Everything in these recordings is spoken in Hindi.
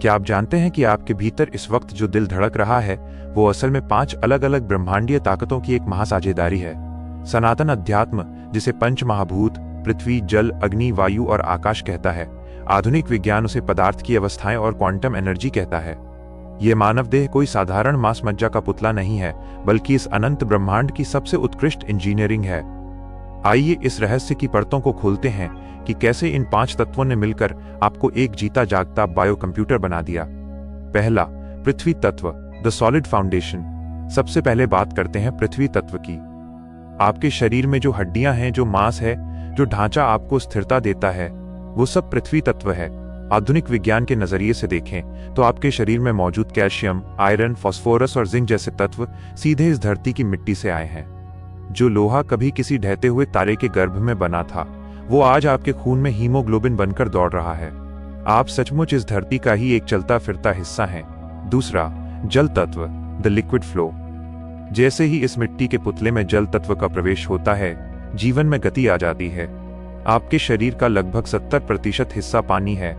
क्या आप जानते हैं कि आपके भीतर इस वक्त जो दिल धड़क रहा है वो असल में 5 अलग अलग ब्रह्मांडीय ताकतों की एक महासाझेदारी है। सनातन अध्यात्म, जिसे पंच महाभूत पृथ्वी, जल, अग्नि, वायु और आकाश कहता है, आधुनिक विज्ञान उसे पदार्थ की अवस्थाएं और क्वांटम एनर्जी कहता है। ये मानव देह कोई साधारण मांस मज्जा का पुतला नहीं है, बल्कि इस अनंत ब्रह्मांड की सबसे उत्कृष्ट इंजीनियरिंग है। आइए इस रहस्य की परतों को खोलते हैं कि कैसे इन 5 तत्वों ने मिलकर आपको एक जीता जागता बायो कंप्यूटर बना दिया। पहला, पृथ्वी तत्व, द सॉलिड फाउंडेशन। सबसे पहले बात करते हैं पृथ्वी तत्व की। आपके शरीर में जो हड्डियां हैं, जो मांस है, जो ढांचा आपको स्थिरता देता है, वो सब पृथ्वी तत्व है। आधुनिक विज्ञान के नजरिए से देखें तो आपके शरीर में मौजूद कैल्शियम, आयरन, फास्फोरस और जिंक जैसे तत्व सीधे इस धरती की मिट्टी से आए हैं। जो लोहा कभी किसी ढहते हुए तारे के गर्भ में बना था, वो आज आपके खून में हीमोग्लोबिन बनकर दौड़ रहा है। आप सचमुच इस धरती का ही एक चलता फिरता हिस्सा हैं। दूसरा, जल तत्व, द लिक्विड फ्लो। जैसे ही इस मिट्टी के पुतले में जल तत्व का प्रवेश होता है, जीवन में गति आ जाती है। आपके शरीर का लगभग 70% हिस्सा पानी है।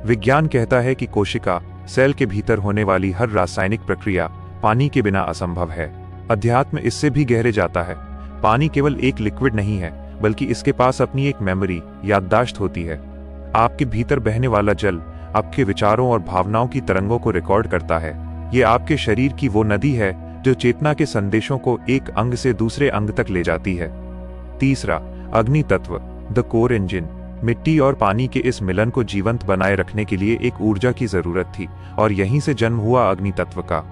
विज्ञान कहता है कि कोशिका, सेल के भीतर होने वाली हर रासायनिक प्रक्रिया पानी के बिना असंभव है। अध्यात्म इससे भी गहरे जाता है। पानी केवल एक लिक्विड नहीं है, बल्कि इसके पास अपनी एक मेमोरी, याददाश्त होती है। आपके भीतर बहने वाला जल आपके विचारों और भावनाओं की तरंगों को रिकॉर्ड करता है। ये आपके शरीर की वो नदी है जो चेतना के संदेशों को एक अंग से दूसरे अंग तक ले जाती है। तीसरा, अग्नि तत्व, द कोर इंजन। मिट्टी और पानी के इस मिलन को जीवंत बनाए रखने के लिए एक ऊर्जा की जरूरत थी, और यहीं से जन्म हुआ अग्नि तत्व का।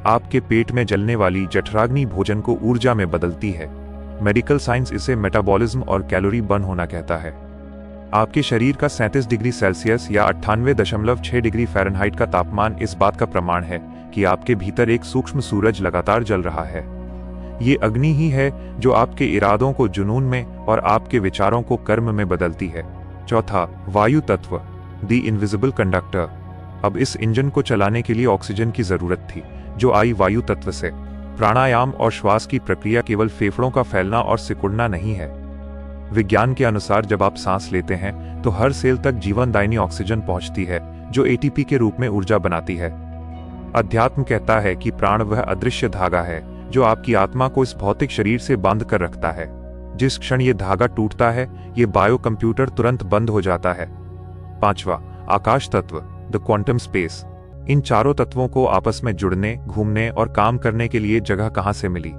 आपके पेट में जलने वाली जठराग्नि भोजन को ऊर्जा में बदलती है। मेडिकल साइंस इसे मेटाबॉलिज्म और कैलोरी बर्न होना कहता है। आपके शरीर का 37 डिग्री सेल्सियस या 98.6 डिग्री फ़ारेनहाइट का तापमान इस बात का प्रमाण है कि आपके भीतर एक सूक्ष्म सूरज लगातार जल रहा है। ये अग्नि ही है जो आपके इरादों को जुनून में और आपके विचारों को कर्म में बदलती है। चौथा, वायु तत्व, द इनविजिबल कंडक्टर। अब इस इंजन को चलाने के लिए ऑक्सीजन की जरूरत थी, जो आई वायु तत्व से। प्राणायाम और श्वास की प्रक्रिया केवल फेफड़ों का फैलना और सिकुड़ना नहीं है। विज्ञान के अनुसार जब आप सांस लेते हैं तो हर सेल तक जीवनदायिनी ऑक्सीजन पहुंचती है, जो एटीपी के रूप में ऊर्जा बनाती है। अध्यात्म कहता है कि प्राण वह अदृश्य धागा है जो आपकी आत्मा को इस भौतिक शरीर से बांध कर रखता है। जिस क्षण ये धागा टूटता है, ये बायो कंप्यूटर तुरंत बंद हो जाता है। पांचवा, आकाश तत्व, द क्वांटम स्पेस। इन चारों तत्वों को आपस में जुड़ने, घूमने और काम करने के लिए जगह कहां से मिली?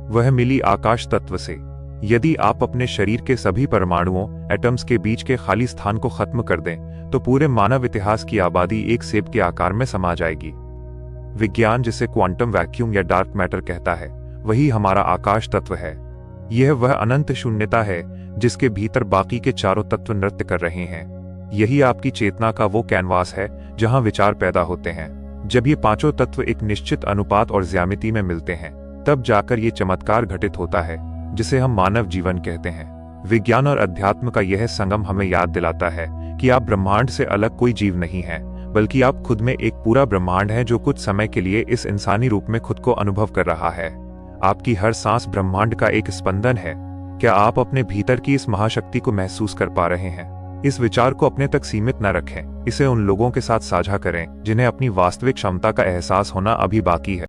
वह मिली आकाश तत्व से। यदि आप अपने शरीर के सभी परमाणुओं, एटम्स के बीच के खाली स्थान को खत्म कर दें, तो पूरे मानव इतिहास की आबादी एक सेब के आकार में समा जाएगी। विज्ञान जिसे क्वांटम वैक्यूम या डार्क मैटर कहता है, वही हमारा आकाश तत्व है। यह वह अनंत शून्यता है जिसके भीतर बाकी के चारों तत्व नृत्य कर रहे हैं। यही आपकी चेतना का वो कैनवास है जहां विचार पैदा होते हैं। जब ये पांचों तत्व एक निश्चित अनुपात और ज्यामिति में मिलते हैं, तब जाकर ये चमत्कार घटित होता है जिसे हम मानव जीवन कहते हैं। विज्ञान और अध्यात्म का यह संगम हमें याद दिलाता है कि आप ब्रह्मांड से अलग कोई जीव नहीं हैं, बल्कि आप खुद में एक पूरा ब्रह्मांड हैं जो कुछ समय के लिए इस इंसानी रूप में खुद को अनुभव कर रहा है। आपकी हर सांस ब्रह्मांड का एक स्पंदन है। क्या आप अपने भीतर की इस महाशक्ति को महसूस कर पा रहे हैं? इस विचार को अपने तक सीमित न रखें, इसे उन लोगों के साथ साझा करें जिन्हें अपनी वास्तविक क्षमता का एहसास होना अभी बाकी है।